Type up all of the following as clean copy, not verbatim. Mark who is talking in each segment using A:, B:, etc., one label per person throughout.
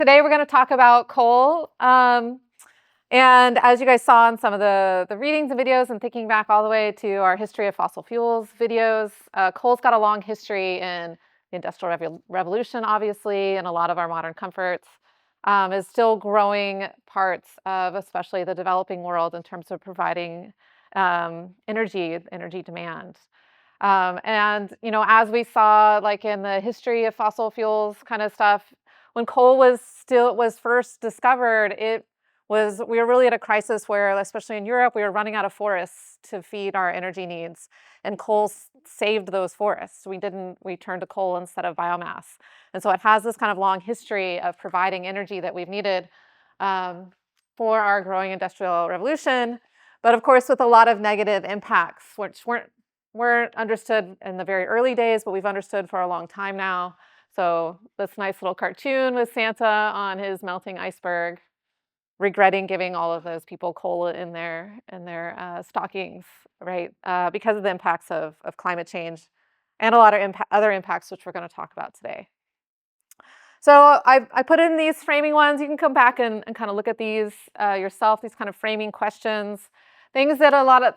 A: Today we're going to talk about coal. And as you guys saw in some of the readings and videos and thinking back all the way to our history of fossil fuels videos, coal's got a long history in the Industrial Revolution, obviously, and a lot of our modern comforts. Is still growing parts of especially the developing world in terms of providing energy demand. And as we saw, like in the history of fossil fuels kind of stuff, when coal was first discovered, we were really at a crisis where, especially in Europe, we were running out of forests to feed our energy needs, and coal saved those forests. We turned to coal instead of biomass, and so it has this kind of long history of providing energy that we've needed for our growing industrial revolution, but of course with a lot of negative impacts, which weren't understood in the very early days, but we've understood for a long time now. So this nice little cartoon with Santa on his melting iceberg, regretting giving all of those people coal in their stockings, right? Because of the impacts of climate change and a lot of other impacts, which we're going to talk about today. So I put in these framing ones. You can come back and kind of look at these yourself, these kind of framing questions. Things that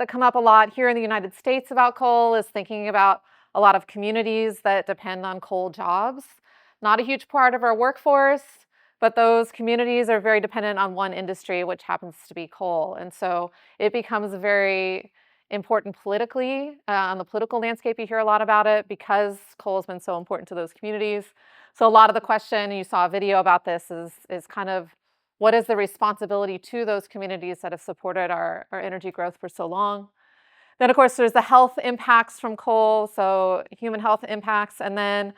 A: come up a lot here in the United States about coal is thinking about a lot of communities that depend on coal jobs. Not a huge part of our workforce, but those communities are very dependent on one industry, which happens to be coal. And so it becomes very important politically. On the political landscape, you hear a lot about it because coal has been so important to those communities. So a lot of the question, you saw a video about this, is kind of what is the responsibility to those communities that have supported our energy growth for so long. Then, of course, there's the health impacts from coal, so human health impacts, and then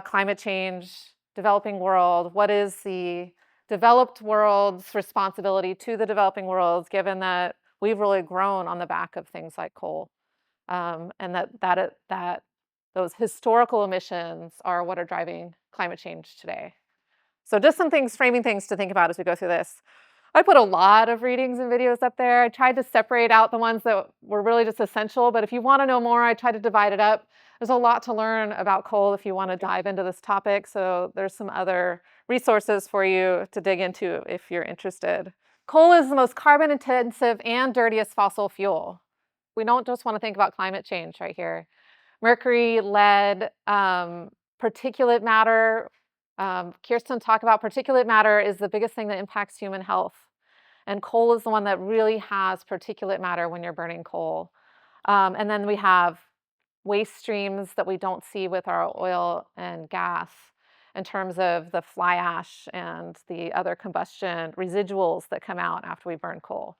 A: climate change, developing world. What is the developed world's responsibility to the developing world, given that we've really grown on the back of things like coal, and that those historical emissions are what are driving climate change today. So just some things, framing things to think about as we go through this. I put a lot of readings and videos up there. I tried to separate out the ones that were really just essential, but if you want to know more, I tried to divide it up. There's a lot to learn about coal if you want to dive into this topic, so there's some other resources for you to dig into if you're interested. Coal is the most carbon-intensive and dirtiest fossil fuel. We don't just want to think about climate change right here. Mercury, lead, particulate matter. Kirsten talked about particulate matter is the biggest thing that impacts human health. And coal is the one that really has particulate matter when you're burning coal. And then we have waste streams that we don't see with our oil and gas in terms of the fly ash and the other combustion residuals that come out after we burn coal.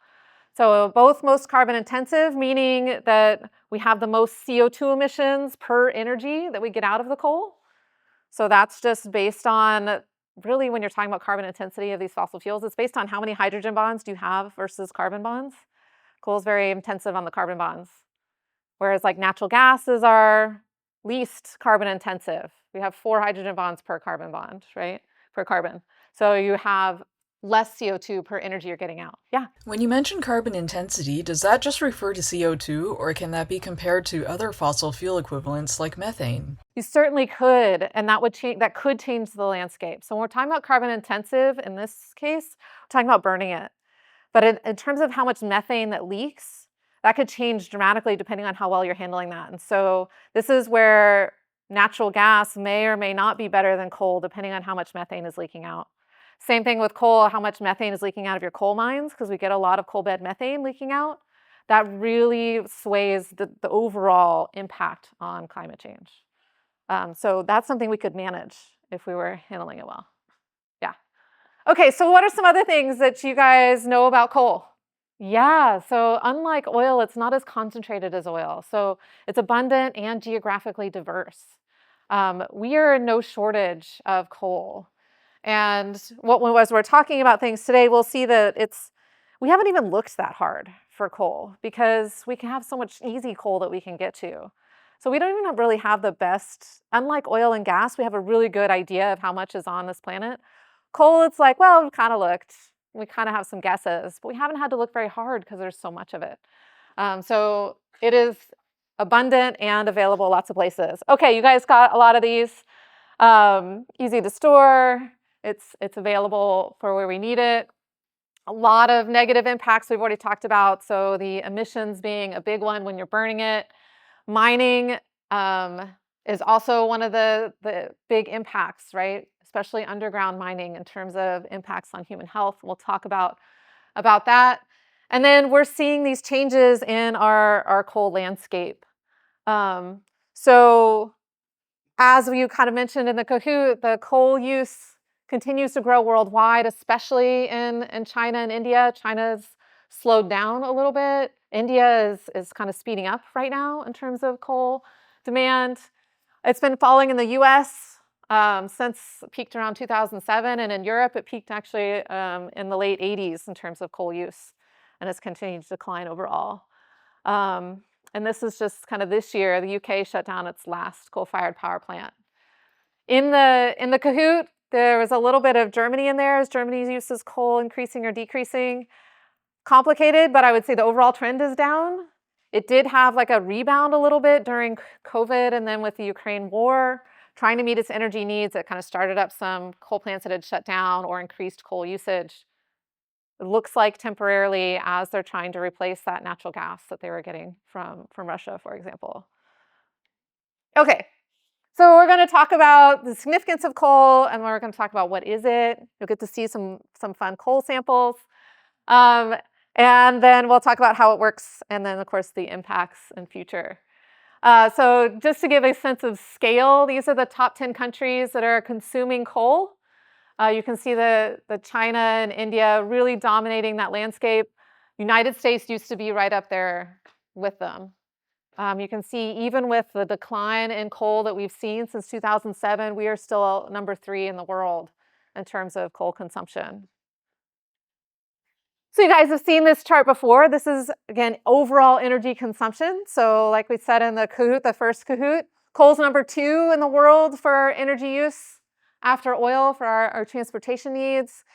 A: So both most carbon intensive, meaning that we have the most CO2 emissions per energy that we get out of the coal. So that's just based on, really, when you're talking about carbon intensity of these fossil fuels, it's based on how many hydrogen bonds do you have versus carbon bonds. Coal is very intensive on the carbon bonds, whereas like natural gas is our least carbon intensive. We have 4 hydrogen bonds per carbon bond, right? Per carbon. So you have less CO2 per energy you're getting out. Yeah?
B: When you mention carbon intensity, does that just refer to CO2, or can that be compared to other fossil fuel equivalents like methane?
A: You certainly could, and that could change the landscape. So when we're talking about carbon intensive, in this case, we're talking about burning it. But in terms of how much methane that leaks, that could change dramatically depending on how well you're handling that. And so this is where natural gas may or may not be better than coal, depending on how much methane is leaking out. Same thing with coal, how much methane is leaking out of your coal mines, because we get a lot of coal bed methane leaking out. That really sways the overall impact on climate change. So that's something we could manage if we were handling it well. Yeah. Okay, so what are some other things that you guys know about coal? Yeah, so unlike oil, it's not as concentrated as oil. So it's abundant and geographically diverse. We are in no shortage of coal. And as we're talking about things today, we'll see that we haven't even looked that hard for coal because we can have so much easy coal that we can get to. So we don't even really have the best, unlike oil and gas, we have a really good idea of how much is on this planet. Coal, it's like, well, we've kind of looked. We kind of have some guesses, but we haven't had to look very hard because there's so much of it. So it is abundant and available lots of places. Okay, you guys got a lot of these. Easy to store, It's available for where we need it. A lot of negative impacts we've already talked about. So the emissions being a big one when you're burning it. Mining is also one of the big impacts, right? Especially underground mining in terms of impacts on human health. We'll talk about that. And then we're seeing these changes in our coal landscape. So as you kind of mentioned in the Kahoot, the coal use continues to grow worldwide, especially in China and India. China's slowed down a little bit. India is kind of speeding up right now in terms of coal demand. It's been falling in the US since it peaked around 2007, and in Europe it peaked actually in the late 80s in terms of coal use, and has continued to decline overall. And this is just kind of this year, the UK shut down its last coal-fired power plant. In the Kahoot, there was a little bit of Germany in there. Is Germany's use of coal increasing or decreasing? Complicated, but I would say the overall trend is down. It did have like a rebound a little bit during COVID and then with the Ukraine war. Trying to meet its energy needs, it kind of started up some coal plants that had shut down or increased coal usage. It looks like temporarily as they're trying to replace that natural gas that they were getting from Russia, for example. Okay, so we're going to talk about the significance of coal, and we're going to talk about what is it. You'll get to see some fun coal samples. And then we'll talk about how it works, and then, of course, the impacts in future. So just to give a sense of scale, these are the top 10 countries that are consuming coal. You can see the China and India really dominating that landscape. United States used to be right up there with them. You can see even with the decline in coal that we've seen since 2007, we are still number 3 in the world in terms of coal consumption. So you guys have seen this chart before. This is, again, overall energy consumption. So like we said in the Kahoot, the first Kahoot, coal's number 2 in the world for energy use after oil for our transportation needs.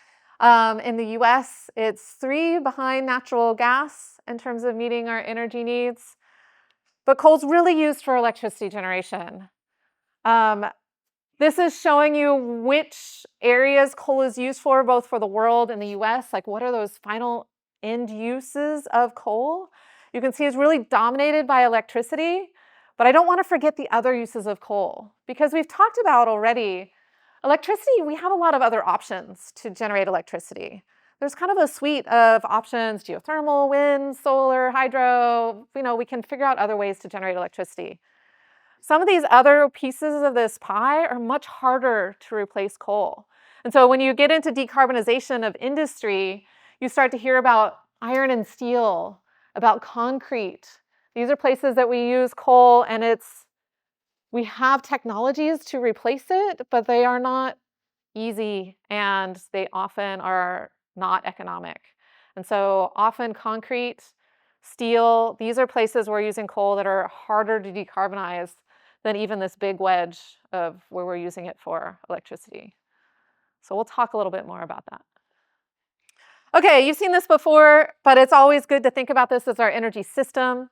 A: In the US, it's 3 behind natural gas in terms of meeting our energy needs. But coal's really used for electricity generation. This is showing you which areas coal is used for, both for the world and the US. Like, what are those final end uses of coal? You can see it's really dominated by electricity, but I don't want to forget the other uses of coal, because we've talked about already electricity. We have a lot of other options to generate electricity. There's kind of a suite of options: geothermal, wind, solar, hydro. We can figure out other ways to generate electricity. Some of these other pieces of this pie are much harder to replace coal. And so when you get into decarbonization of industry, you start to hear about iron and steel, about concrete. These are places that we use coal, and we have technologies to replace it, but they are not easy, and they often are not economic. And so often concrete, steel, these are places we're using coal that are harder to decarbonize than even this big wedge of where we're using it for electricity. So we'll talk a little bit more about that. Okay, you've seen this before, but it's always good to think about this as our energy system,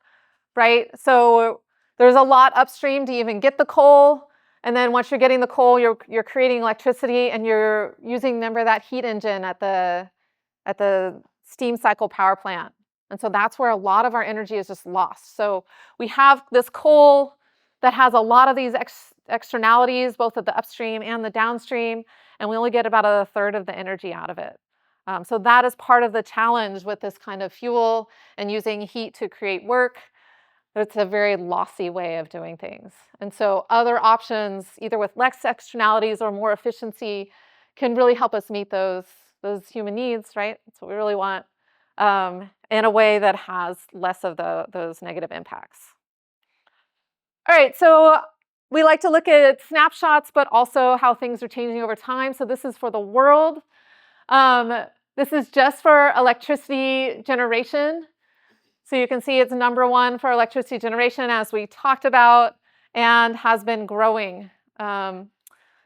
A: right? So there's a lot upstream to even get the coal, and then once you're getting the coal, you're creating electricity, and you're using, remember, that heat engine at the steam cycle power plant. And so that's where a lot of our energy is just lost. So we have this coal that has a lot of these externalities, both at the upstream and the downstream, and we only get about 1/3 of the energy out of it. So that is part of the challenge with this kind of fuel and using heat to create work. It's a very lossy way of doing things. And so other options, either with less externalities or more efficiency, can really help us meet those human needs, right? That's what we really want, in a way that has less of those negative impacts. All right, so we like to look at snapshots, but also how things are changing over time. So this is for the world. This is just for electricity generation. So you can see it's number 1 for electricity generation, as we talked about, and has been growing.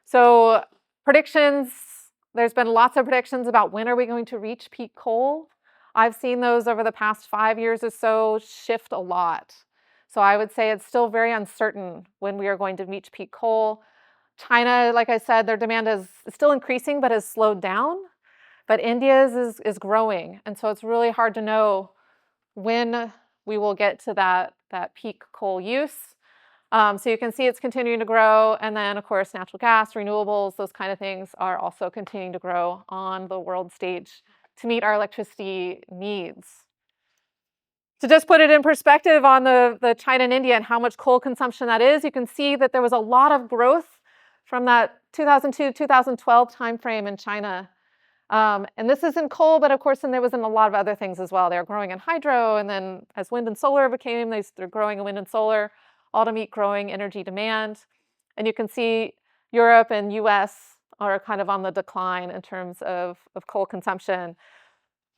A: So predictions, there's been lots of predictions about when are we going to reach peak coal. I've seen those over the past 5 years or so shift a lot. So I would say it's still very uncertain when we are going to reach peak coal. China, like I said, their demand is still increasing, but has slowed down. But India's is growing. And so it's really hard to know when we will get to that peak coal use. So you can see it's continuing to grow. And then, of course, natural gas, renewables, those kind of things are also continuing to grow on the world stage to meet our electricity needs. To just put it in perspective on the China and India and how much coal consumption that is, you can see that there was a lot of growth from that 2002, 2012 timeframe in China. And this is in coal, but of course, then there was in a lot of other things as well. They were growing in hydro, and then as wind and solar became, they're growing in wind and solar, all to meet growing energy demand. And you can see Europe and US are kind of on the decline in terms of coal consumption.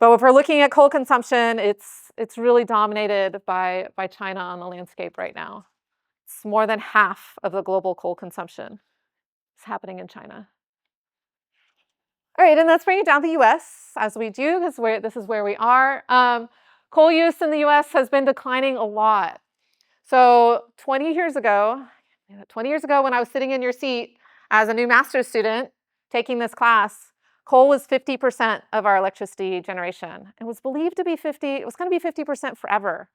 A: But if we're looking at coal consumption, it's really dominated by China on the landscape right now. It's more than half of the global coal consumption is happening in China. All right, and let's bring it down to the US, as we do, because this is where we are. Coal use in the US has been declining a lot. So 20 years ago when I was sitting in your seat as a new master's student taking this class, coal was 50% of our electricity generation. It was believed to be 50, it was going to be 50% forever.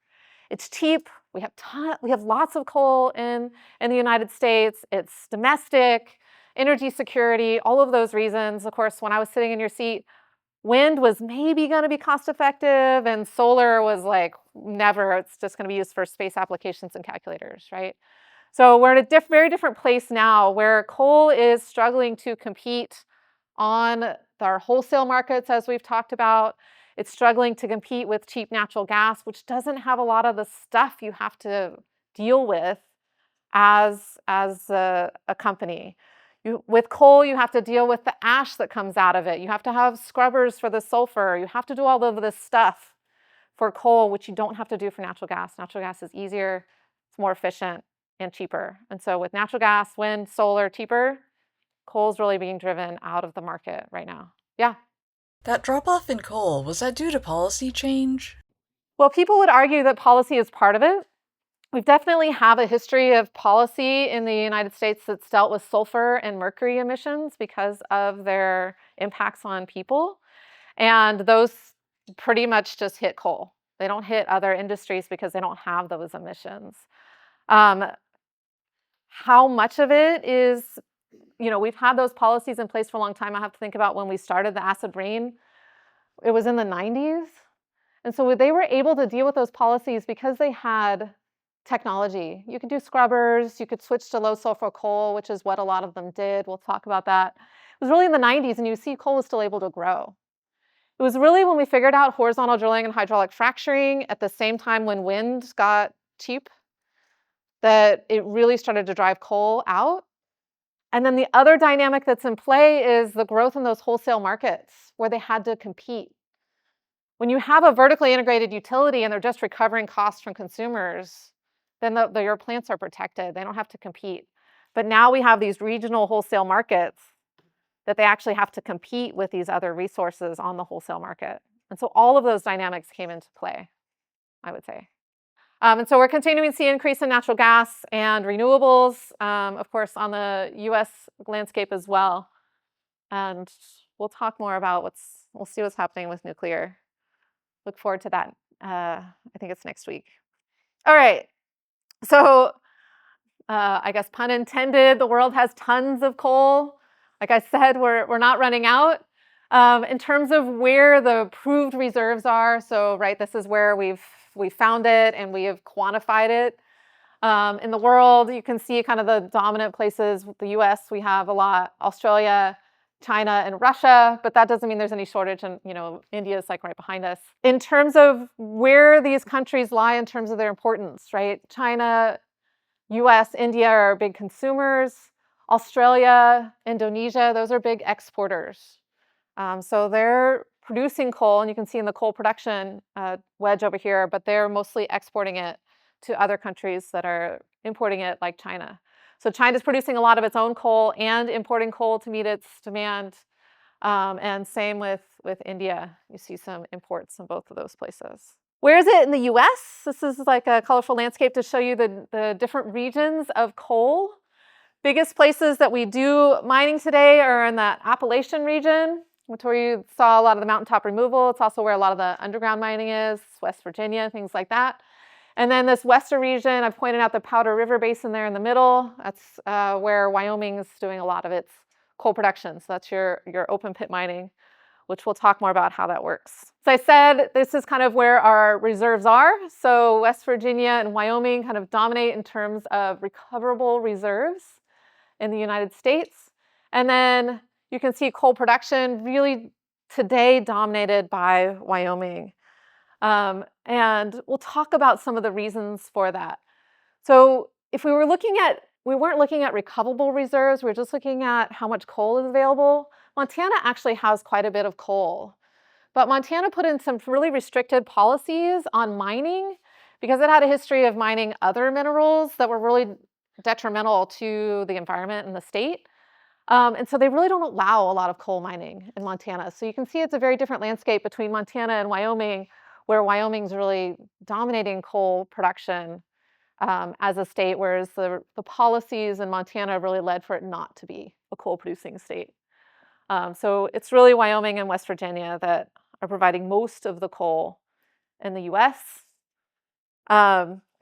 A: It's cheap. We have lots of coal in the United States. It's domestic, energy security, all of those reasons. Of course, when I was sitting in your seat, wind was maybe going to be cost effective, and solar was like never. It's just going to be used for space applications and calculators, right? So we're in a very different place now where coal is struggling to compete on our wholesale markets, as we've talked about. It's struggling to compete with cheap natural gas, which doesn't have a lot of the stuff you have to deal with as a company. With coal, you have to deal with the ash that comes out of it. You have to have scrubbers for the sulfur. You have to do all of this stuff for coal, which you don't have to do for natural gas. Natural gas is easier, it's more efficient, and cheaper. And so with natural gas, wind, solar, cheaper, coal's really being driven out of the market right now. Yeah?
B: That drop-off in coal, was that due to policy change?
A: Well, people would argue that policy is part of it. We definitely have a history of policy in the United States that's dealt with sulfur and mercury emissions because of their impacts on people. And those pretty much just hit coal. They don't hit other industries because they don't have those emissions. How much of it is, we've had those policies in place for a long time. I have to think about when we started the acid rain. It was in the 90s. And so they were able to deal with those policies because they had technology. You could do scrubbers, you could switch to low sulfur coal, which is what a lot of them did. We'll talk about that. It was really in the 90s, and you see coal was still able to grow. It was really when we figured out horizontal drilling and hydraulic fracturing at the same time when wind got cheap that it really started to drive coal out. And then the other dynamic that's in play is the growth in those wholesale markets where they had to compete. When you have a vertically integrated utility and they're just recovering costs from consumers, then your plants are protected. They don't have to compete. But now we have these regional wholesale markets that they actually have to compete with these other resources on the wholesale market. And so all of those dynamics came into play, I would say. And so we're continuing to see an increase in natural gas and renewables, of course, on the US landscape as well. And we'll talk more about we'll see what's happening with nuclear. Look forward to that. I think it's next week. All right. So I guess pun intended, the world has tons of coal. Like I said, we're not running out. In terms of where the proved reserves are, so this is where we've found it and we have quantified it. In the world, you can see kind of the dominant places. The US, we have a lot. Australia, China, and Russia, but that doesn't mean there's any shortage, and India is right behind us. In terms of where these countries lie in terms of their importance, right? China, US, India are big consumers. Australia, Indonesia, those are big exporters. So they're producing coal, and you can see in the coal production wedge over here, but they're mostly exporting it to other countries that are importing it, like China. So China's producing a lot of its own coal and importing coal to meet its demand. And same with India. You see some imports in both of those places. Where is it in the US? This is like a colorful landscape to show you the different regions of coal. Biggest places that we do mining today are in that Appalachian region, which where you saw a lot of the mountaintop removal. It's also where a lot of the underground mining is, West Virginia, things like that. And then this western region, I've pointed out the Powder River Basin there in the middle. That's where Wyoming is doing a lot of its coal production. So that's your open pit mining, which we'll talk more about how that works. So I said this is kind of where our reserves are. So West Virginia and Wyoming kind of dominate in terms of recoverable reserves in the United States. And then you can see coal production really today dominated by Wyoming. And we'll talk about some of the reasons for that. So if we weren't looking at recoverable reserves, we were just looking at how much coal is available. Montana actually has quite a bit of coal, but Montana put in some really restricted policies on mining because it had a history of mining other minerals that were really detrimental to the environment and the state. And so they really don't allow a lot of coal mining in Montana. So you can see it's a very different landscape between Montana and Wyoming, where Wyoming's really dominating coal production as a state, whereas the policies in Montana really led for it not to be a coal-producing state. So it's really Wyoming and West Virginia that are providing most of the coal in the U.S.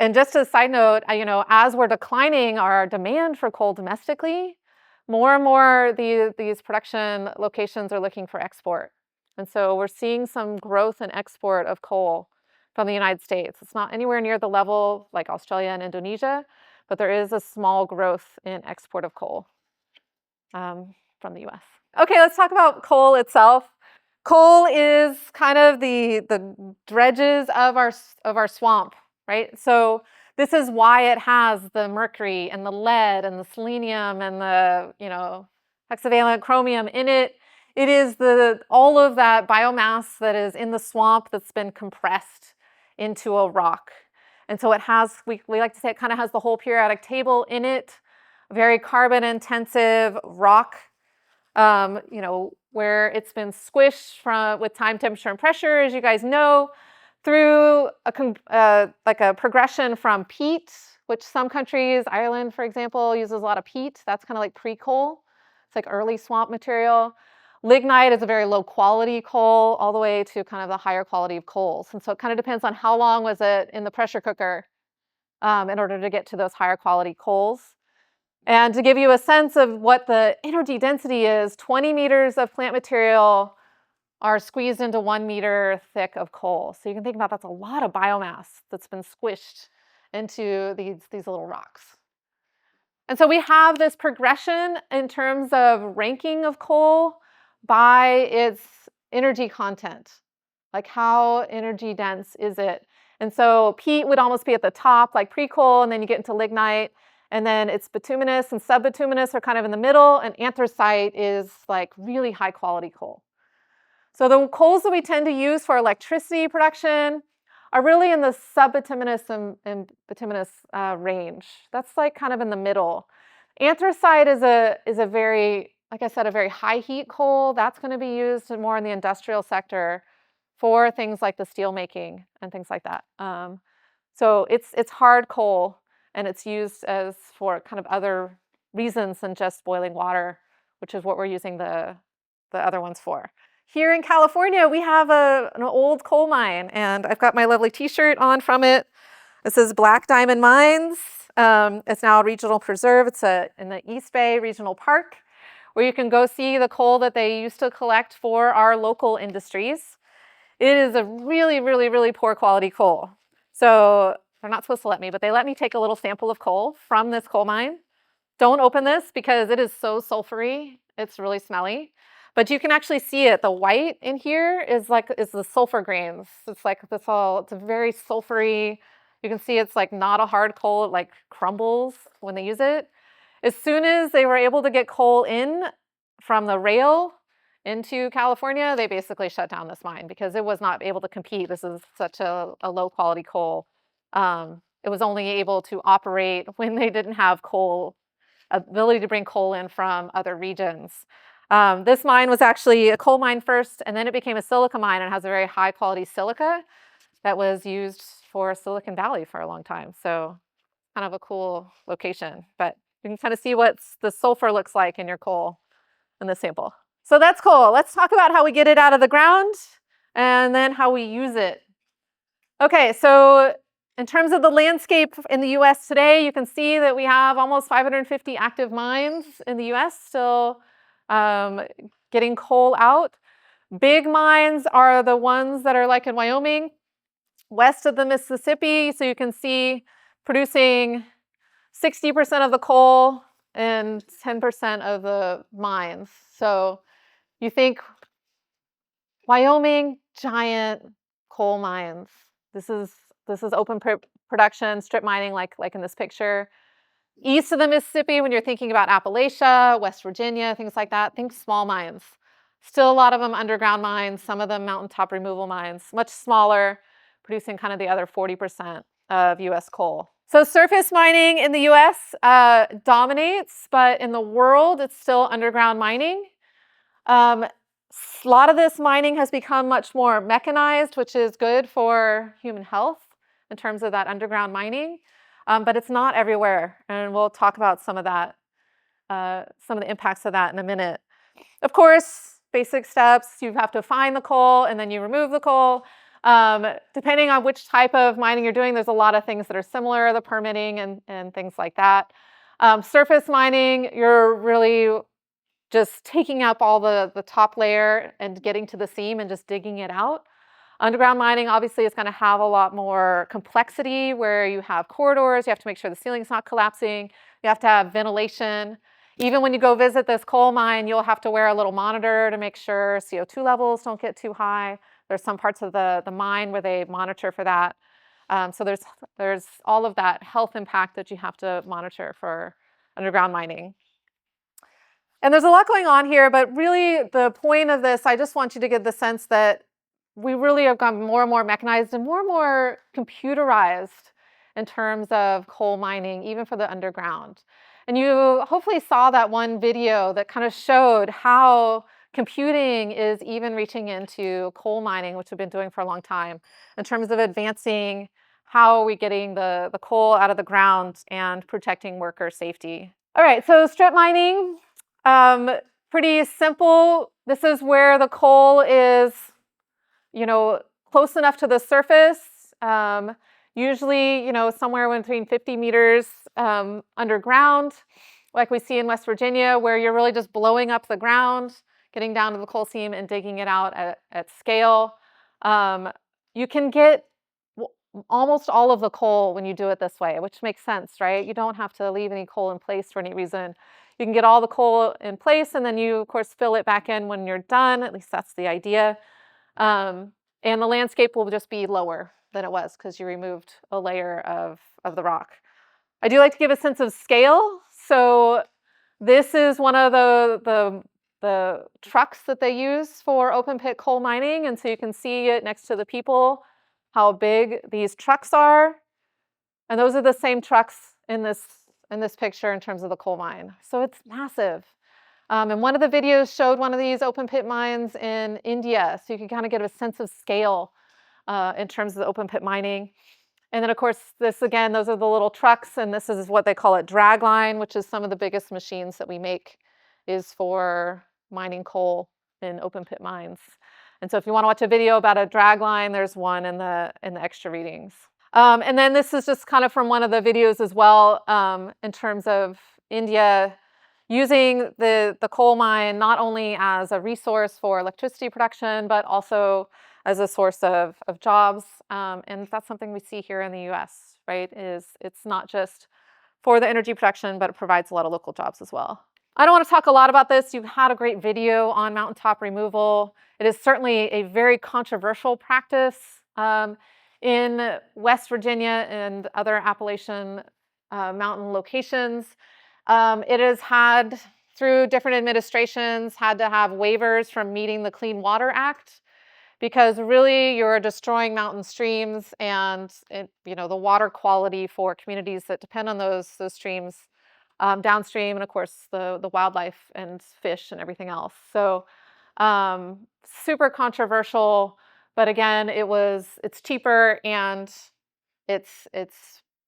A: And just as a side note, as we're declining our demand for coal domestically, more and more these production locations are looking for export. And so we're seeing some growth in export of coal from the United States. It's not anywhere near the level like Australia and Indonesia, but there is a small growth in export of coal from the US. Okay, let's talk about coal itself. Coal is kind of the dredges of our swamp, right? So this is why it has the mercury and the lead and the selenium and the hexavalent chromium in it. It is all of that biomass that is in the swamp that's been compressed into a rock. And so it has, we like to say it kind of has the whole periodic table in it, very carbon intensive rock, where it's been squished with time, temperature, and pressure, as you guys know, through a progression from peat, which some countries, Ireland, for example, uses a lot of peat. That's kind of like pre-coal. It's like early swamp material. Lignite is a very low quality coal, all the way to kind of the higher quality of coals. And so it kind of depends on how long was it in the pressure cooker in order to get to those higher quality coals. And to give you a sense of what the energy density is, 20 meters of plant material are squeezed into 1 meter thick of coal. So you can think about that's a lot of biomass that's been squished into these little rocks. And so we have this progression in terms of ranking of coal by its energy content, like how energy dense is it. And so peat would almost be at the top, like pre-coal, and then you get into lignite, and then it's bituminous and subbituminous are kind of in the middle, and anthracite is like really high quality coal. So the coals that we tend to use for electricity production are really in the subbituminous and bituminous range. That's like kind of in the middle. Anthracite is a very, like I said, a very high heat coal. That's going to be used more in the industrial sector for things like the steel making and things like that. So it's hard coal, and it's used as for kind of other reasons than just boiling water, which is what we're using the other ones for. Here in California, we have an old coal mine, and I've got my lovely t-shirt on from it. This is Black Diamond Mines. It's now a regional preserve. It's in the East Bay Regional Park, where you can go see the coal that they used to collect for our local industries. It is a really, really, really poor quality coal. So they're not supposed to let me, but they let me take a little sample of coal from this coal mine. Don't open this because it is so sulfury. It's really smelly. But you can actually see it. The white in here is the sulfur grains. It's like this it's a very sulfury. You can see it's like not a hard coal. It like crumbles when they use it. As soon as they were able to get coal in from the rail into California, they basically shut down this mine because it was not able to compete. This is such a low quality coal. It was only able to operate when they didn't have ability to bring coal in from other regions. This mine was actually a coal mine first, and then it became a silica mine, and has a very high quality silica that was used for Silicon Valley for a long time. So kind of a cool location. But You can kind of see what the sulfur looks like in your coal in the sample. So that's coal. Let's talk about how we get it out of the ground and then how we use it. Okay, so in terms of the landscape in the US today, you can see that we have almost 550 active mines in the US still getting coal out. Big mines are the ones that are like in Wyoming, west of the Mississippi. So you can see producing 60% of the coal and 10% of the mines. So you think Wyoming, giant coal mines. This is open production, strip mining, like in this picture. East of the Mississippi, when you're thinking about Appalachia, West Virginia, things like that, think small mines. Still a lot of them underground mines, some of them mountaintop removal mines, much smaller, producing kind of the other 40% of US coal. So surface mining in the US dominates, but in the world, it's still underground mining. A lot of this mining has become much more mechanized, which is good for human health in terms of that underground mining, but it's not everywhere, and we'll talk about some of that, some of the impacts of that in a minute. Of course, basic steps, you have to find the coal and then you remove the coal. Depending on which type of mining you're doing, there's a lot of things that are similar, the permitting and things like that. Surface mining, you're really just taking up all the top layer and getting to the seam and just digging it out. Underground mining obviously is going to have a lot more complexity where you have corridors, you have to make sure the ceiling's not collapsing, you have to have ventilation. Even when you go visit this coal mine, you'll have to wear a little monitor to make sure CO2 levels don't get too high. There's some parts of the mine where they monitor for that. So there's all of that health impact that you have to monitor for underground mining. And there's a lot going on here, but really the point of this, I just want you to get the sense that we really have gotten more and more mechanized and more computerized in terms of coal mining, even for the underground. And you hopefully saw that one video that kind of showed how computing is even reaching into coal mining, which we've been doing for a long time, in terms of advancing how are we getting the coal out of the ground and protecting worker safety. All right, so strip mining. Pretty simple. This is where the coal is, close enough to the surface. Usually, somewhere between 50 meters underground, like we see in West Virginia, where you're really just blowing up the ground, getting down to the coal seam and digging it out at scale. You can get almost all of the coal when you do it this way, which makes sense, right? You don't have to leave any coal in place for any reason. You can get all the coal in place and then you, of course, fill it back in when you're done. At least that's the idea. And the landscape will just be lower than it was because you removed a layer of the rock. I do like to give a sense of scale. So this is one of the trucks that they use for open pit coal mining. And so you can see it next to the people, how big these trucks are. And those are the same trucks in this picture in terms of the coal mine. So it's massive. And one of the videos showed one of these open pit mines in India. So you can kind of get a sense of scale in terms of the open pit mining. And then of course, this again, those are the little trucks, and this is what they call it drag line, which is some of the biggest machines that we make is for mining coal in open pit mines. And so if you want to watch a video about a drag line, there's one in the extra readings. And then this is just kind of from one of the videos as well, in terms of India using the coal mine not only as a resource for electricity production, but also as a source of jobs. And that's something we see here in the US, right? It's not just for the energy production, but it provides a lot of local jobs as well. I don't want to talk a lot about this. You've had a great video on mountaintop removal. It is certainly a very controversial practice. In West Virginia and other Appalachian mountain locations, it has had, through different administrations, had to have waivers from meeting the Clean Water Act, because really you're destroying mountain streams and the water quality for communities that depend on those streams downstream, and of course the wildlife and fish and everything else. So super controversial. But again, it's cheaper and it's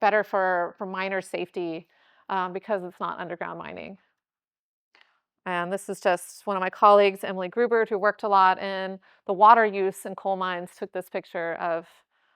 A: better for miner safety because it's not underground mining. And this is just one of my colleagues, Emily Grubert, who worked a lot in the water use in coal mines, took this picture of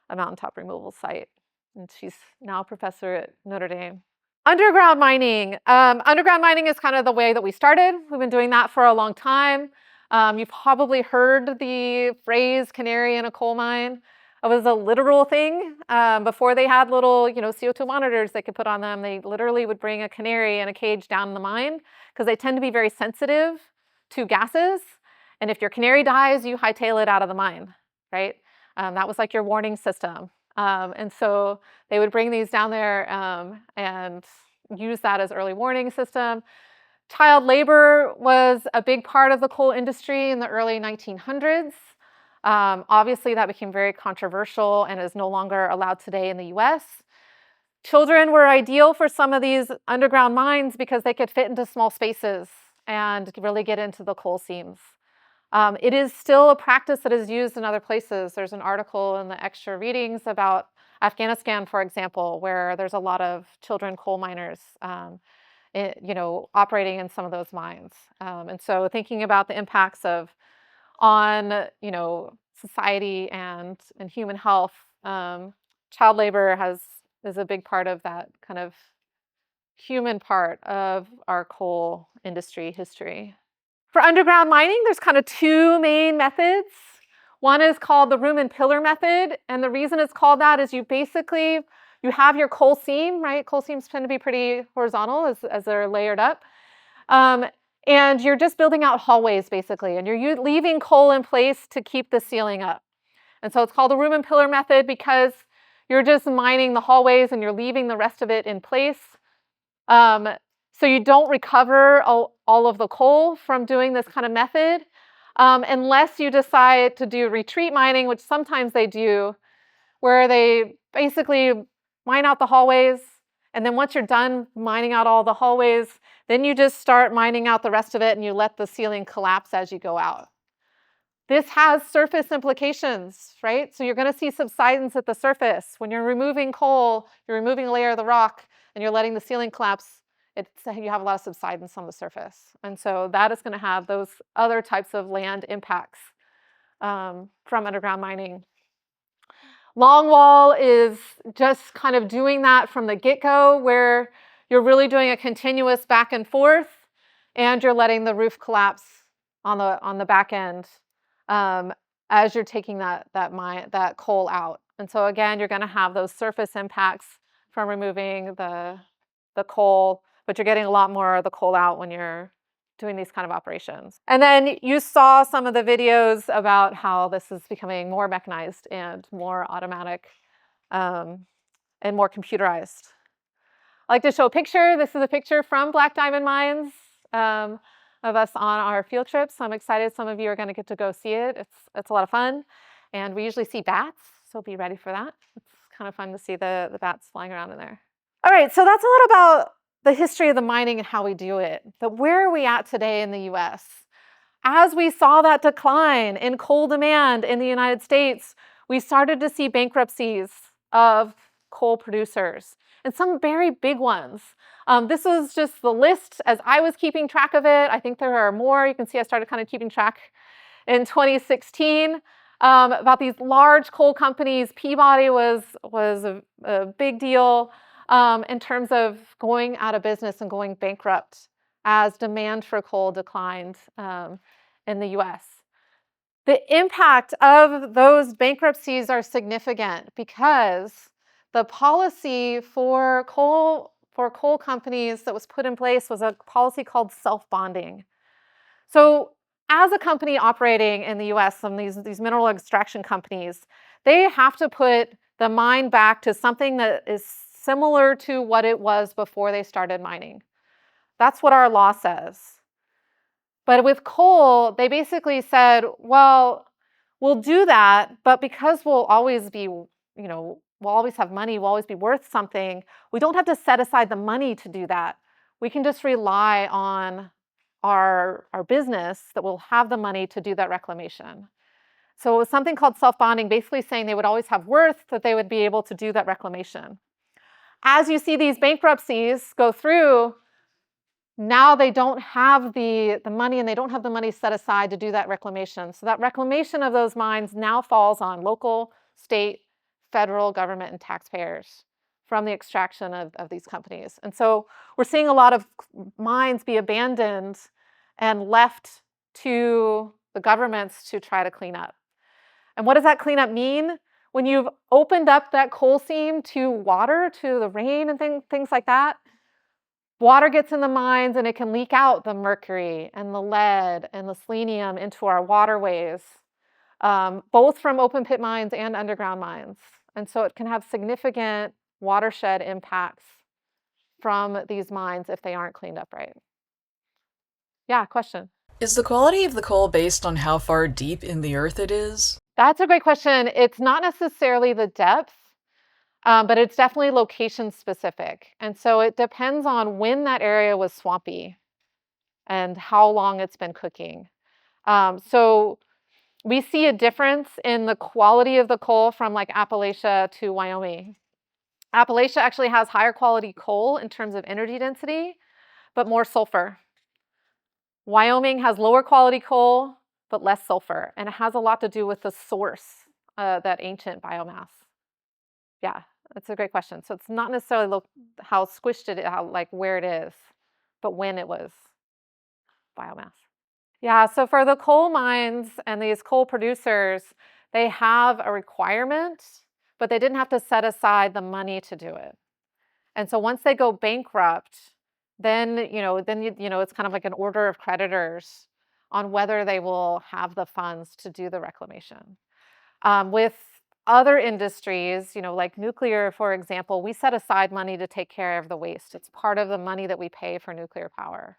A: a mountaintop removal site. And she's now a professor at Notre Dame. Underground mining. Underground mining is kind of the way that we started. We've been doing that for a long time. You've probably heard the phrase canary in a coal mine. It was a literal thing. Before they had little, CO2 monitors they could put on them, they literally would bring a canary in a cage down in the mine because they tend to be very sensitive to gases. And if your canary dies, you hightail it out of the mine, right? That was like your warning system. And so they would bring these down there and use that as early warning system. Child labor was a big part of the coal industry in the early 1900s. Obviously, that became very controversial and is no longer allowed today in the US. Children were ideal for some of these underground mines because they could fit into small spaces and really get into the coal seams. It is still a practice that is used in other places. There's an article in the extra readings about Afghanistan, for example, where there's a lot of children coal miners, operating in some of those mines. And so thinking about the impacts on society and human health, child labor is a big part of that kind of human part of our coal industry history. For underground mining, there's kind of two main methods. One is called the room and pillar method, and the reason it's called that is you have your coal seam, right? Coal seams tend to be pretty horizontal as they're layered up. And you're just building out hallways, basically, and you're leaving coal in place to keep the ceiling up. And so it's called the room and pillar method because you're just mining the hallways and you're leaving the rest of it in place. So you don't recover all of the coal from doing this kind of method, unless you decide to do retreat mining, which sometimes they do, where they basically mine out the hallways, and then once you're done mining out all the hallways, then you just start mining out the rest of it and you let the ceiling collapse as you go out. This has surface implications, right? So you're going to see subsidence at the surface. When you're removing coal, you're removing a layer of the rock and you're letting the ceiling collapse, you have a lot of subsidence on the surface. And so that is going to have those other types of land impacts from underground mining. Longwall is just kind of doing that from the get-go, where you're really doing a continuous back and forth, and you're letting the roof collapse on the back end as you're taking that coal out. And so again, you're going to have those surface impacts from removing the coal, but you're getting a lot more of the coal out when you're doing these kind of operations. And then you saw some of the videos about how this is becoming more mechanized and more automatic and more computerized. I like to show a picture. This is a picture from Black Diamond Mines of us on our field trips. So I'm excited some of you are going to get to go see it. It's a lot of fun. And we usually see bats, so be ready for that. It's kind of fun to see the bats flying around in there. All right, so that's a lot about the history of the mining and how we do it. But where are we at today in the US? As we saw that decline in coal demand in the United States, we started to see bankruptcies of coal producers, and some very big ones. This was just the list as I was keeping track of it. I think there are more. You can see I started kind of keeping track in 2016 about these large coal companies. Peabody was a big deal in terms of going out of business and going bankrupt as demand for coal declined in the US. The impact of those bankruptcies are significant because the policy for coal companies that was put in place was a policy called self-bonding. So as a company operating in the US, some of these mineral extraction companies, they have to put the mine back to something that is similar to what it was before they started mining. That's what our law says. But with coal, they basically said, well, we'll do that, but because we'll always be, we'll always have money, we'll always be worth something, we don't have to set aside the money to do that. We can just rely on our business that will have the money to do that reclamation. So it was something called self-bonding, basically saying they would always have worth, that they would be able to do that reclamation. As you see these bankruptcies go through, now they don't have the money, and they don't have the money set aside to do that reclamation. So that reclamation of those mines now falls on local, state, federal government, and taxpayers from the extraction of these companies. And so we're seeing a lot of mines be abandoned and left to the governments to try to clean up. And what does that cleanup mean? When you've opened up that coal seam to water, to the rain and things like that, water gets in the mines and it can leak out the mercury and the lead and the selenium into our waterways, both from open pit mines and underground mines. And so it can have significant watershed impacts from these mines if they aren't cleaned up right. Yeah, question.
B: Is the quality of the coal based on how far deep in the earth it is?
A: That's a great question. It's not necessarily the depth, but it's definitely location specific. And so it depends on when that area was swampy and how long it's been cooking. So we see a difference in the quality of the coal from like Appalachia to Wyoming. Appalachia actually has higher quality coal in terms of energy density, but more sulfur. Wyoming has lower quality coal, but less sulfur. And it has a lot to do with the source, that ancient biomass. Yeah, that's a great question. So it's not necessarily how squished it, like where it is, but when it was biomass. Yeah, so for the coal mines and these coal producers, they have a requirement, but they didn't have to set aside the money to do it. And so once they go bankrupt, then it's kind of like an order of creditors on whether they will have the funds to do the reclamation. With other industries, like nuclear, for example, we set aside money to take care of the waste. It's part of the money that we pay for nuclear power.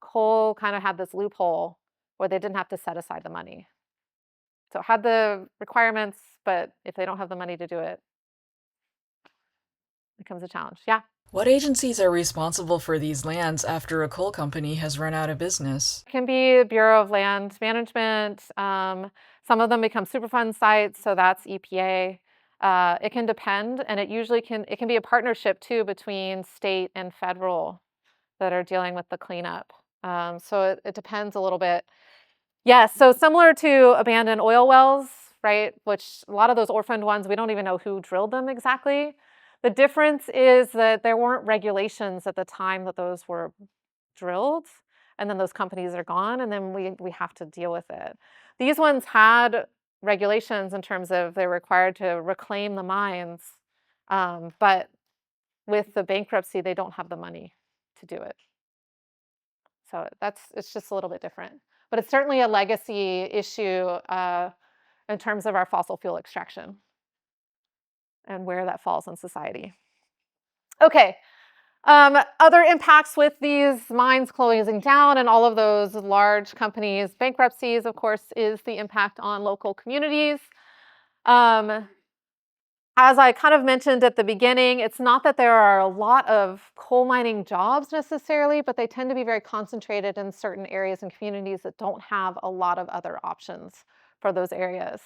A: Coal kind of had this loophole where they didn't have to set aside the money. So it had the requirements, but if they don't have the money to do it, it becomes a challenge. Yeah.
B: What agencies are responsible for these lands after a coal company has run out of business?
A: It can be Bureau of Land Management. Some of them become Superfund sites, so that's EPA. It can depend, and it can be a partnership too between state and federal that are dealing with the cleanup. So it depends a little bit. Yes, so similar to abandoned oil wells, right? Which a lot of those orphaned ones, we don't even know who drilled them exactly. The difference is that there weren't regulations at the time that those were drilled, and then those companies are gone, and then we have to deal with it. These ones had regulations in terms of they're required to reclaim the mines, but with the bankruptcy, they don't have the money to do it. So it's just a little bit different. But it's certainly a legacy issue in terms of our fossil fuel extraction and where that falls in society. Okay, other impacts with these mines closing down and all of those large companies' bankruptcies, of course, is the impact on local communities. As I kind of mentioned at the beginning, it's not that there are a lot of coal mining jobs necessarily, but they tend to be very concentrated in certain areas and communities that don't have a lot of other options for those areas.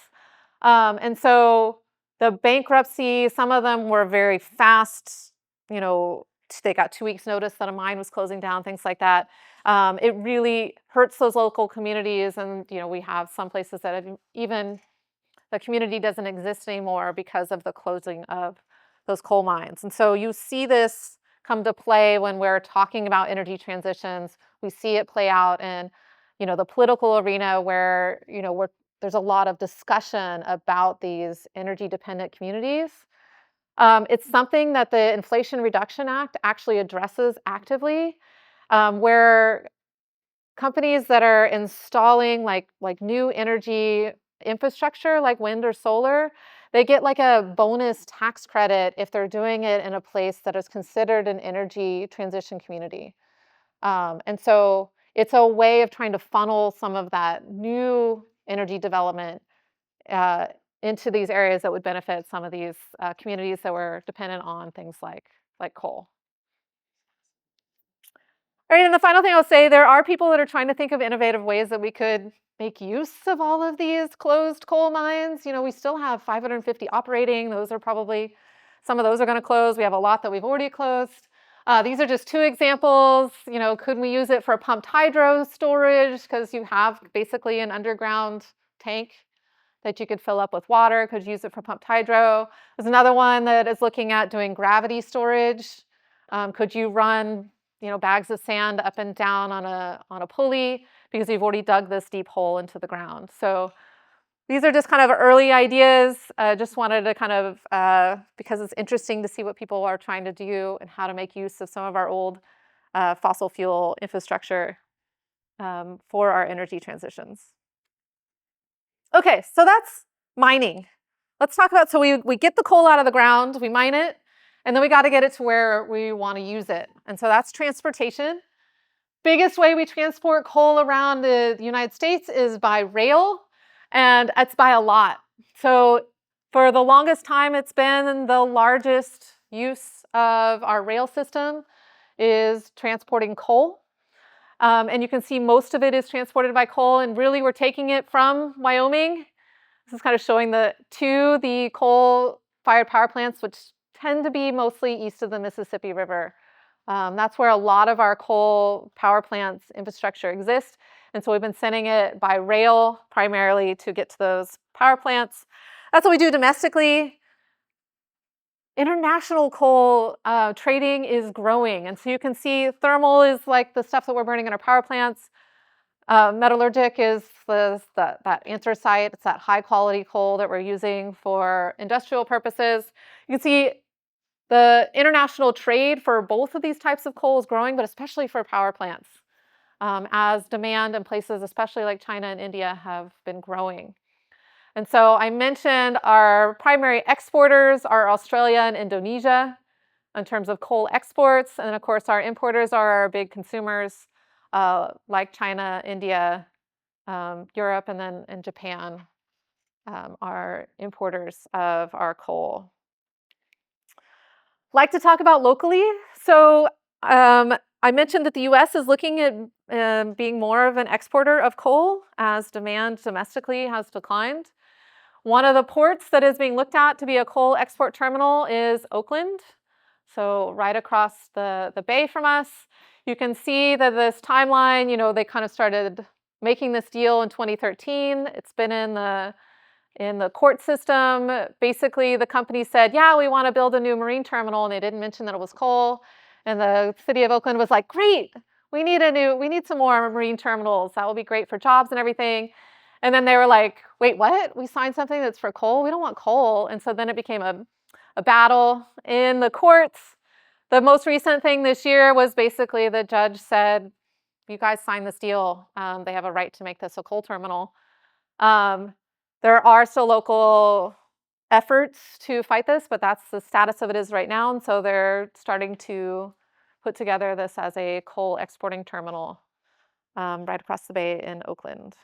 A: And so the bankruptcy, some of them were very fast, they got 2 weeks notice that a mine was closing down, things like that. It really hurts those local communities, and we have some places that have even the community doesn't exist anymore because of the closing of those coal mines. And so you see this come to play when we're talking about energy transitions. We see it play out in, the political arena where, there's a lot of discussion about these energy dependent communities. It's something that the Inflation Reduction Act actually addresses actively, where companies that are installing like new energy infrastructure like wind or solar, they get like a bonus tax credit if they're doing it in a place that is considered an energy transition community. And so it's a way of trying to funnel some of that new energy development into these areas that would benefit some of these communities that were dependent on things like coal. All right, and the final thing I'll say, there are people that are trying to think of innovative ways that we could make use of all of these closed coal mines. We still have 550 operating. Those are probably Some of those are going to close. We have a lot that we've already closed. These are just two examples. Could we use it for pumped hydro storage? Because you have basically an underground tank that you could fill up with water. Could you use it for pumped hydro? There's another one that is looking at doing gravity storage. Could you run bags of sand up and down on a pulley because you've already dug this deep hole into the ground? So these are just kind of early ideas. Just wanted to kind of, because it's interesting to see what people are trying to do and how to make use of some of our old fossil fuel infrastructure for our energy transitions. Okay, so that's mining. Let's talk about, so we get the coal out of the ground, we mine it, and then we got to get it to where we want to use it. And so that's transportation. Biggest way we transport coal around the United States is by rail, and it's by a lot. So for the longest time, it's been the largest use of our rail system is transporting coal. And you can see most of it is transported by coal, and really we're taking it from Wyoming. This is kind of showing to the coal-fired power plants, which tend to be mostly east of the Mississippi River. That's where a lot of our coal power plants infrastructure exists. And so we've been sending it by rail primarily to get to those power plants. That's what we do domestically. International coal trading is growing. And so you can see thermal is like the stuff that we're burning in our power plants. Metallurgic is that anthracite. It's that high quality coal that we're using for industrial purposes. You can see the international trade for both of these types of coal is growing, but especially for power plants, as demand in places, especially like China and India, have been growing. And so I mentioned our primary exporters are Australia and Indonesia in terms of coal exports. And then, of course, our importers are our big consumers like China, India, Europe, and then in Japan are importers of our coal. Like to talk about locally. So I mentioned that the US is looking at being more of an exporter of coal as demand domestically has declined. One of the ports that is being looked at to be a coal export terminal is Oakland. So right across the bay from us. You can see that this timeline, they kind of started making this deal in 2013. It's been in the court system. Basically, the company said, yeah, we want to build a new marine terminal, and they didn't mention that it was coal. And the city of Oakland was like, great, we need some more marine terminals. That will be great for jobs and everything. And then they were like, wait, what? We signed something that's for coal? We don't want coal. And so then it became a battle in the courts. The most recent thing this year was basically the judge said, you guys signed this deal. They have a right to make this a coal terminal. There are still local efforts to fight this, but that's the status of it is right now. And so they're starting to put together this as a coal exporting terminal right across the bay in Oakland.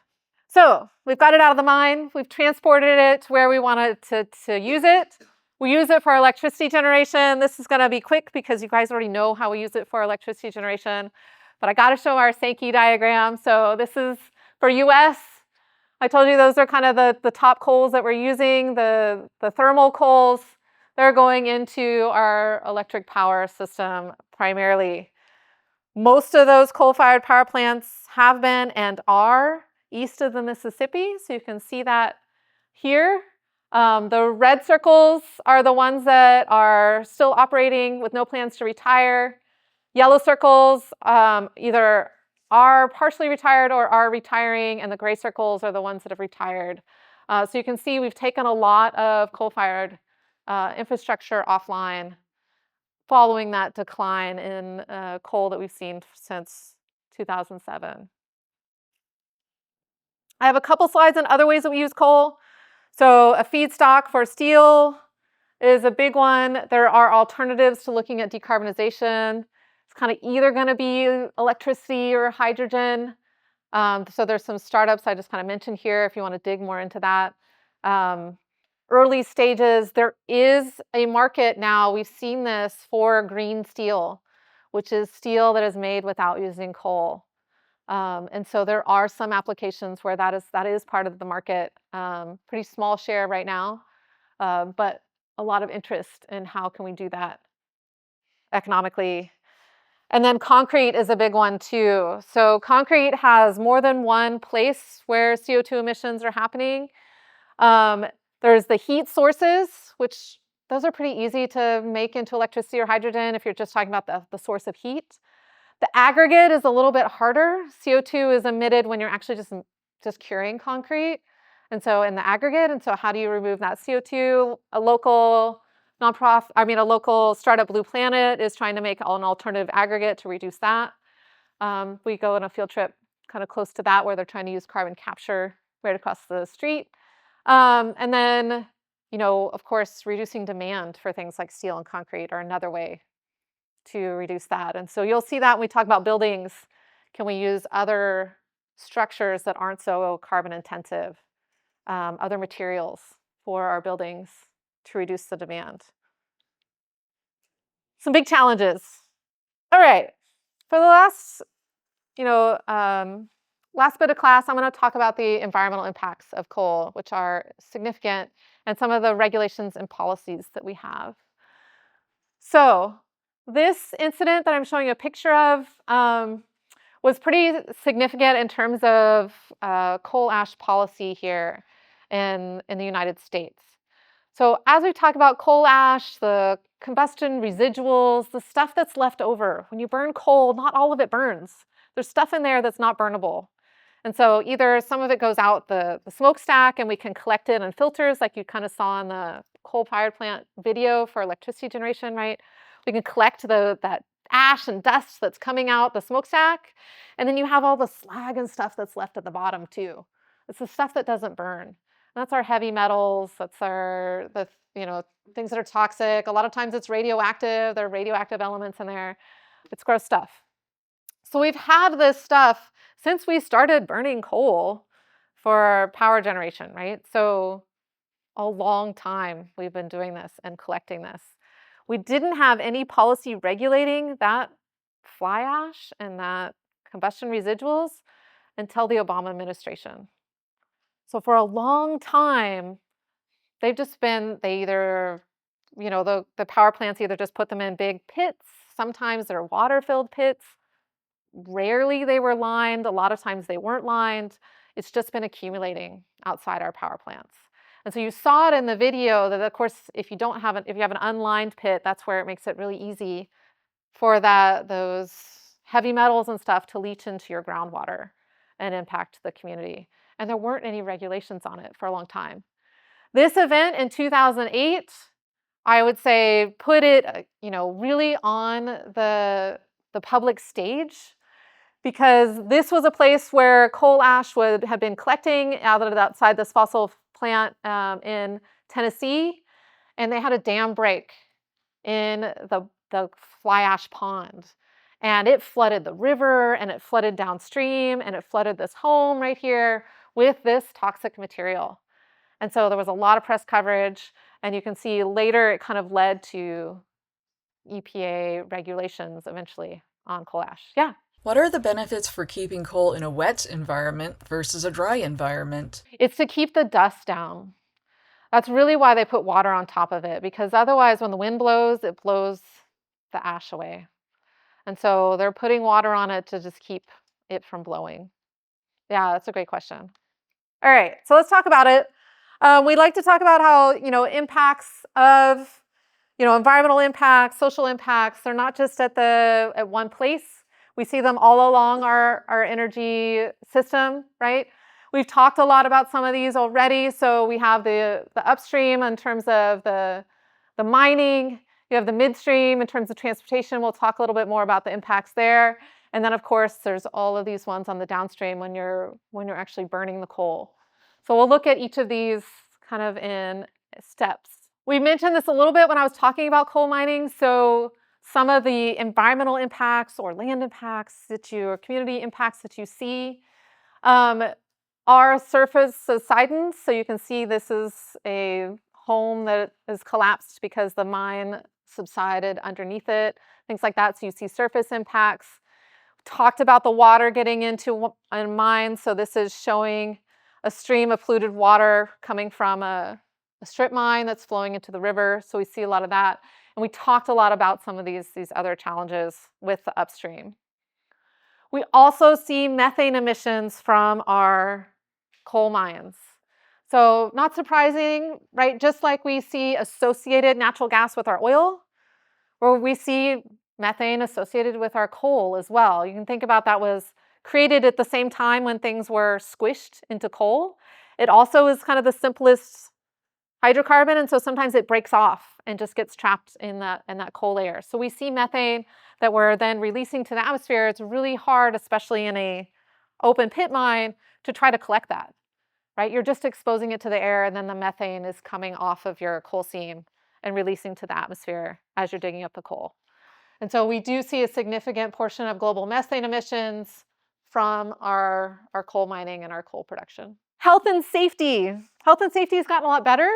A: So we've got it out of the mine. We've transported it to where we wanted to use it. We use it for electricity generation. This is going to be quick because you guys already know how we use it for electricity generation. But I got to show our Sankey diagram. So this is for US. I told you those are kind of the top coals that we're using, the thermal coals. They're going into our electric power system primarily. Most of those coal-fired power plants have been and are east of the Mississippi, so you can see that here. The red circles are the ones that are still operating with no plans to retire. Yellow circles either are partially retired or are retiring, and the gray circles are the ones that have retired. So you can see we've taken a lot of coal-fired infrastructure offline following that decline in coal that we've seen since 2007. I have a couple slides on other ways that we use coal. So a feedstock for steel is a big one. There are alternatives to looking at decarbonization. It's kind of either going to be electricity or hydrogen. So there's some startups I just kind of mentioned here if you want to dig more into that. Early stages, there is a market now, we've seen this for green steel, which is steel that is made without using coal. And so there are some applications where that is part of the market. Pretty small share right now, but a lot of interest in how can we do that economically. And then concrete is a big one too. So concrete has more than one place where CO2 emissions are happening. Um, there's the heat sources, which those are pretty easy to make into electricity or hydrogen if you're just talking about the source of heat. The aggregate is a little bit harder. CO2 is emitted when you're actually just curing concrete. And so in the aggregate, and so how do you remove that CO2? A local a local startup, Blue Planet, is trying to make an alternative aggregate to reduce that. We go on a field trip kind of close to that where they're trying to use carbon capture right across the street. And then, of course, reducing demand for things like steel and concrete are another way to reduce that. And so you'll see that when we talk about buildings, can we use other structures that aren't so carbon intensive, other materials for our buildings to reduce the demand. Some big challenges. All right, for the last bit of class, I'm going to talk about the environmental impacts of coal, which are significant, and some of the regulations and policies that we have. So this incident that I'm showing you a picture of was pretty significant in terms of coal ash policy here in the United States. So as we talk about coal ash, the combustion residuals, the stuff that's left over, when you burn coal, not all of it burns. There's stuff in there that's not burnable. And so either some of it goes out the smokestack and we can collect it in filters like you kind of saw in the coal-fired plant video for electricity generation, right? We can collect that ash and dust that's coming out the smokestack. And then you have all the slag and stuff that's left at the bottom too. It's the stuff that doesn't burn. That's our heavy metals, that's the things that are toxic. A lot of times it's radioactive, there are radioactive elements in there. It's gross stuff. So we've had this stuff since we started burning coal for power generation, right? So a long time we've been doing this and collecting this. We didn't have any policy regulating that fly ash and that combustion residuals until the Obama administration. So for a long time, they've just been, the power plants either just put them in big pits, sometimes they're water-filled pits, rarely they were lined, a lot of times they weren't lined. It's just been accumulating outside our power plants. And so you saw it in the video that, of course, if you have an unlined pit, that's where it makes it really easy for those heavy metals and stuff to leach into your groundwater and impact the community. And there weren't any regulations on it for a long time. This event in 2008, I would say, put it, really on the public stage, because this was a place where coal ash had been collecting outside this fossil plant in Tennessee, and they had a dam break in the fly ash pond. And it flooded the river, and it flooded downstream, and it flooded this home right here with this toxic material. And so there was a lot of press coverage, and you can see later it kind of led to EPA regulations eventually on coal ash. Yeah?
B: What are the benefits for keeping coal in a wet environment versus a dry environment?
A: It's to keep the dust down. That's really why they put water on top of it, because otherwise when the wind blows, it blows the ash away. And so they're putting water on it to just keep it from blowing. Yeah, that's a great question. All right, so let's talk about it. We'd like to talk about how, impacts of, environmental impacts, social impacts, they're not just at one place. We see them all along our energy system, right? We've talked a lot about some of these already. So we have the upstream in terms of the mining. You have the midstream in terms of transportation. We'll talk a little bit more about the impacts there. And then, of course, there's all of these ones on the downstream when you're actually burning the coal. So we'll look at each of these kind of in steps. We mentioned this a little bit when I was talking about coal mining. So some of the environmental impacts or land impacts or community impacts that you see are surface subsidence. So you can see this is a home that is collapsed because the mine subsided underneath it, things like that. So you see surface impacts. Talked about the water getting into a mine. So this is showing a stream of polluted water coming from a a strip mine that's flowing into the river. So we see a lot of that. And we talked a lot about some of these other challenges with the upstream. We also see methane emissions from our coal mines. So not surprising, right? Just like we see associated natural gas with our oil, or we see methane associated with our coal as well. You can think about that was created at the same time when things were squished into coal. It also is kind of the simplest hydrocarbon, and so sometimes it breaks off and just gets trapped in that coal layer. So we see methane that we're then releasing to the atmosphere. It's really hard, especially in a open pit mine, to try to collect that, right? You're just exposing it to the air, and then the methane is coming off of your coal seam and releasing to the atmosphere as you're digging up the coal. And so we do see a significant portion of global methane emissions from our coal mining and our coal production. Health and safety. Health and safety has gotten a lot better.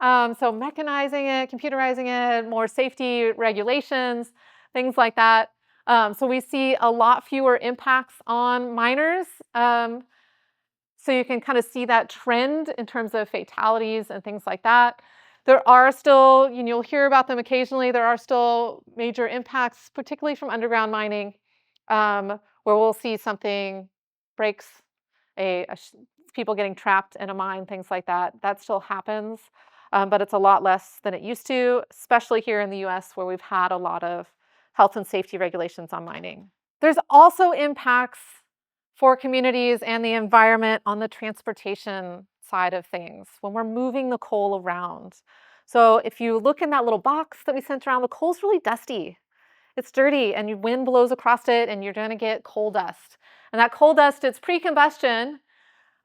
A: So mechanizing it, computerizing it, more safety regulations, things like that. So we see a lot fewer impacts on miners. So you can kind of see that trend in terms of fatalities and things like that. There are still, you'll hear about them occasionally, there are still major impacts, particularly from underground mining, where we'll see something breaks, people getting trapped in a mine, things like that. That still happens, but it's a lot less than it used to, especially here in the US, where we've had a lot of health and safety regulations on mining. There's also impacts for communities and the environment on the transportation side of things when we're moving the coal around. So if you look in that little box that we sent around, the coal's really dusty. It's dirty, and wind blows across it, and you're going to get coal dust. And that coal dust, it's pre-combustion,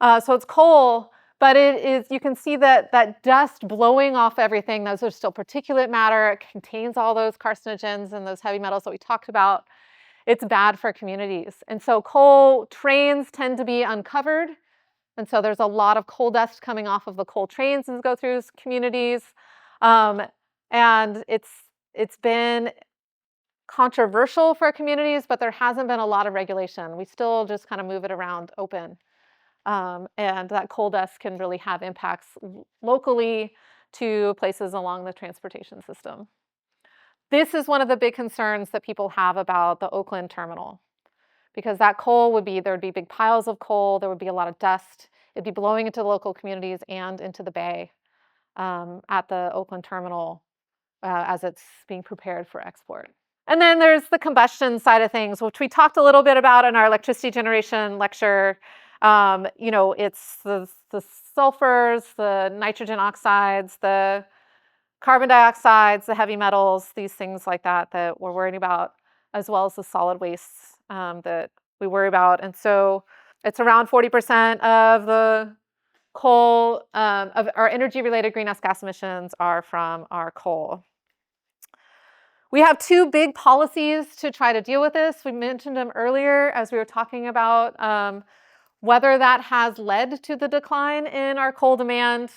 A: so it's coal, but it is, you can see that dust blowing off everything. Those are still particulate matter. It contains all those carcinogens and those heavy metals that we talked about. It's bad for communities. And so coal trains tend to be uncovered. And so there's a lot of coal dust coming off of the coal trains as go through communities. And it's been controversial for communities, but there hasn't been a lot of regulation. We still just kind of move it around open. And that coal dust can really have impacts locally to places along the transportation system. This is one of the big concerns that people have about the Oakland terminal, because that coal would be, there would be big piles of coal, there would be a lot of dust, it'd be blowing into the local communities and into the bay at the Oakland terminal as it's being prepared for export. And then there's the combustion side of things, which we talked a little bit about in our electricity generation lecture. It's the sulfurs, the nitrogen oxides, the carbon dioxides, the heavy metals, these things like that that we're worried about, as well as the solid wastes that we worry about. And so it's around 40% of the coal, of our energy-related greenhouse gas emissions are from our coal. We have two big policies to try to deal with this. We mentioned them earlier as we were talking about whether that has led to the decline in our coal demand.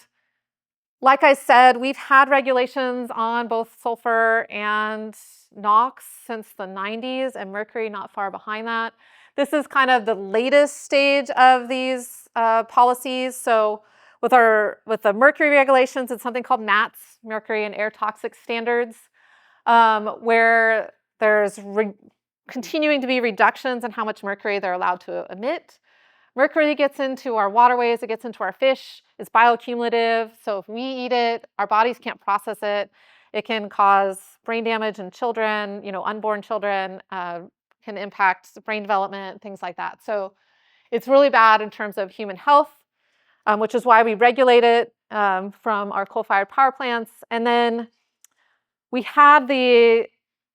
A: Like I said, we've had regulations on both sulfur and NOx since the 90s, and mercury not far behind that. This is kind of the latest stage of these policies. So with the mercury regulations, it's something called MATS, Mercury and Air Toxic Standards, where there's continuing to be reductions in how much mercury they're allowed to emit. Mercury gets into our waterways, it gets into our fish, it's bioaccumulative, so if we eat it, our bodies can't process it. It can cause brain damage in children, unborn children, can impact brain development, things like that. So it's really bad in terms of human health, which is why we regulate it from our coal-fired power plants. And then we had the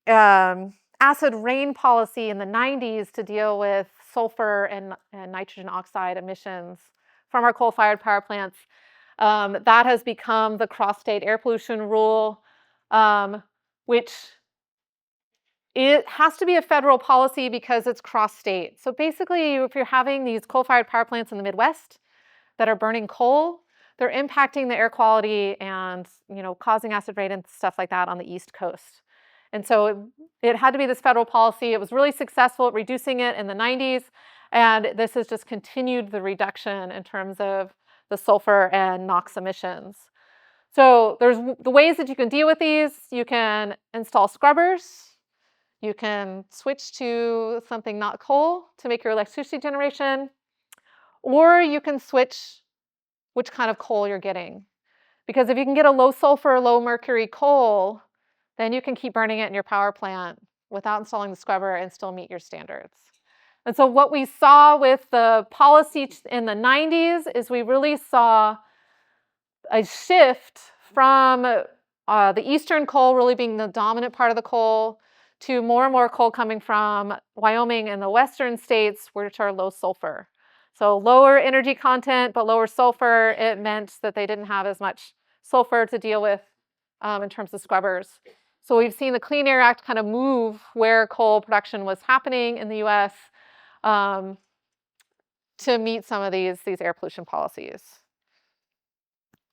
A: acid rain policy in the 90s to deal with sulfur and nitrogen oxide emissions from our coal-fired power plants. That has become the cross-state air pollution rule, which it has to be a federal policy because it's cross-state. So basically, if you're having these coal-fired power plants in the Midwest that are burning coal, they're impacting the air quality and causing acid rain and stuff like that on the East Coast. And so it had to be this federal policy. It was really successful at reducing it in the 90s, and this has just continued the reduction in terms of the sulfur and NOx emissions. So there's the ways that you can deal with these. You can install scrubbers. You can switch to something not coal to make your electricity generation, or you can switch which kind of coal you're getting. Because if you can get a low sulfur, low mercury coal, then you can keep burning it in your power plant without installing the scrubber and still meet your standards. And so what we saw with the policy in the 90s is we really saw a shift from the eastern coal really being the dominant part of the coal to more and more coal coming from Wyoming and the western states, which are low sulfur. So lower energy content, but lower sulfur, it meant that they didn't have as much sulfur to deal with in terms of scrubbers. So we've seen the Clean Air Act kind of move where coal production was happening in the US to meet some of these air pollution policies.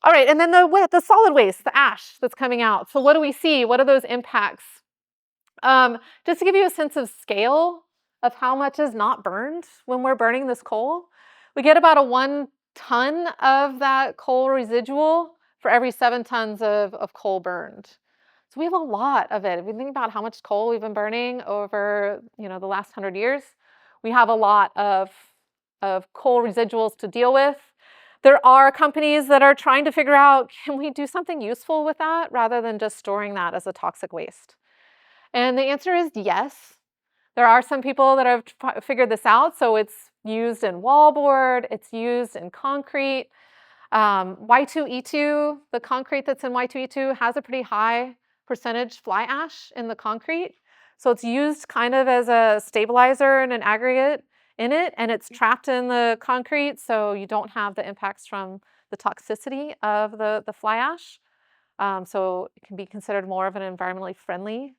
A: All right, and then the solid waste, the ash that's coming out. So what do we see? What are those impacts? Just to give you a sense of scale of how much is not burned when we're burning this coal, we get about a 1 ton of that coal residual for every 7 tons of coal burned. So we have a lot of it. If you think about how much coal we've been burning over the last 100 years, we have a lot of coal residuals to deal with. There are companies that are trying to figure out, can we do something useful with that rather than just storing that as a toxic waste? And the answer is yes. There are some people that have figured this out. So it's used in wallboard, it's used in concrete. Y2E2, the concrete that's in Y2E2 has a pretty high percentage fly ash in the concrete. So it's used kind of as a stabilizer and an aggregate in it, and it's trapped in the concrete, so you don't have the impacts from the toxicity of the fly ash. So it can be considered more of an environmentally friendly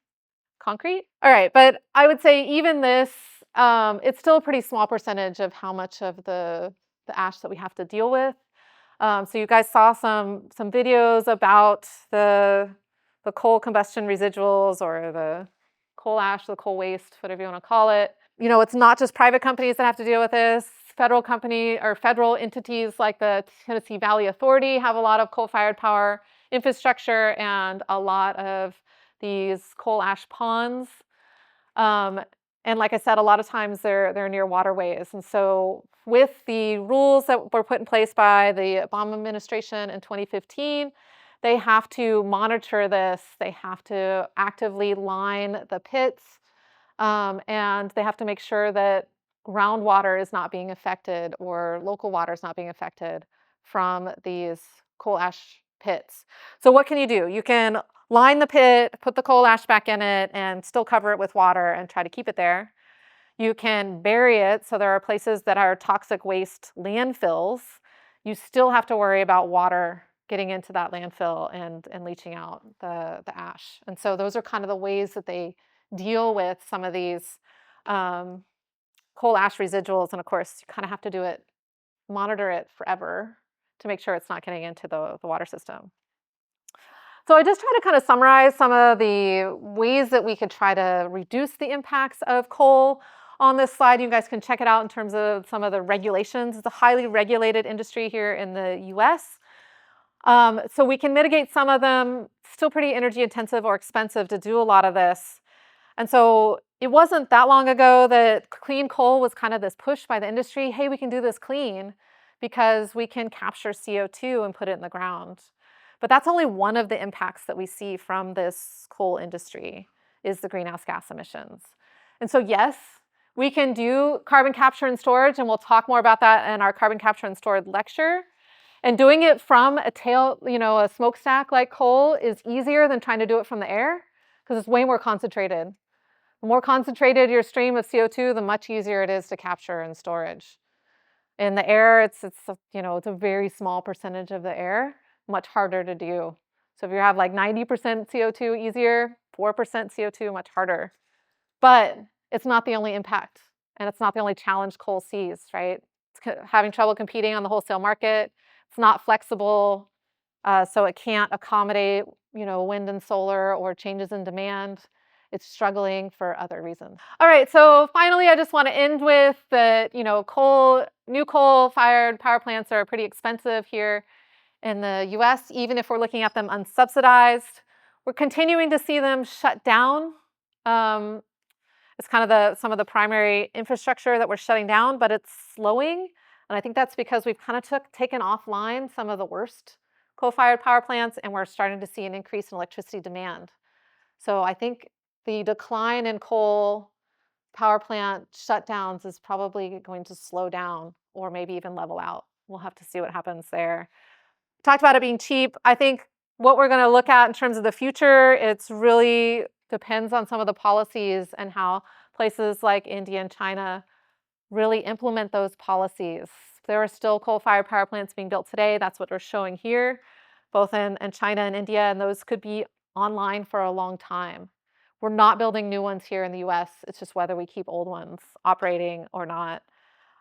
A: concrete. All right, but I would say even this, it's still a pretty small percentage of how much of the ash that we have to deal with. So you guys saw some videos about the coal combustion residuals or the coal ash, the coal waste, whatever you want to call it. It's not just private companies that have to deal with this. Federal company or federal entities like the Tennessee Valley Authority have a lot of coal-fired power infrastructure and a lot of these coal ash ponds. And like I said, a lot of times they're near waterways. And so with the rules that were put in place by the Obama administration in 2015, they have to monitor this. They have to actively line the pits. And they have to make sure that groundwater is not being affected or local water is not being affected from these coal ash pits. So what can you do? You can line the pit, put the coal ash back in it, and still cover it with water and try to keep it there. You can bury it. So there are places that are toxic waste landfills. You still have to worry about water getting into that landfill and leaching out the ash. And so those are kind of the ways that they deal with some of these coal ash residuals. And of course, you kind of have to do it, monitor it forever to make sure it's not getting into the water system. So I just try to kind of summarize some of the ways that we could try to reduce the impacts of coal on this slide. You guys can check it out in terms of some of the regulations. It's a highly regulated industry here in the US. So we can mitigate some of them, still pretty energy intensive or expensive to do a lot of this. And so it wasn't that long ago that clean coal was kind of this push by the industry. Hey, we can do this clean because we can capture CO2 and put it in the ground. But that's only one of the impacts that we see from this coal industry is the greenhouse gas emissions. And so yes, we can do carbon capture and storage, and we'll talk more about that in our carbon capture and storage lecture. And doing it from a smokestack like coal is easier than trying to do it from the air because it's way more concentrated. The more concentrated your stream of CO2, the much easier it is to capture and storage. In the air, it's a very small percentage of the air, much harder to do. So if you have like 90% CO2 easier, 4% CO2 much harder. But it's not the only impact, and it's not the only challenge coal sees, right? It's having trouble competing on the wholesale market. It's not flexible, so it can't accommodate, wind and solar or changes in demand. It's struggling for other reasons. All right, so finally, I just want to end with that, new coal-fired power plants are pretty expensive here in the US, even if we're looking at them unsubsidized. We're continuing to see them shut down. It's kind of some of the primary infrastructure that we're shutting down, but it's slowing. And I think that's because we've kind of taken offline some of the worst coal-fired power plants, and we're starting to see an increase in electricity demand. So I think the decline in coal power plant shutdowns is probably going to slow down or maybe even level out. We'll have to see what happens there. Talked about it being cheap. I think what we're going to look at in terms of the future, it's really depends on some of the policies and how places like India and China really implement those policies. There are still coal-fired power plants being built today. That's what we're showing here, both in China and India, and those could be online for a long time. We're not building new ones here in the US. It's just whether we keep old ones operating or not.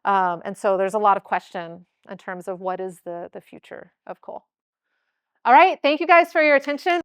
A: And so there's a lot of question in terms of what is the future of coal. All right, thank you guys for your attention.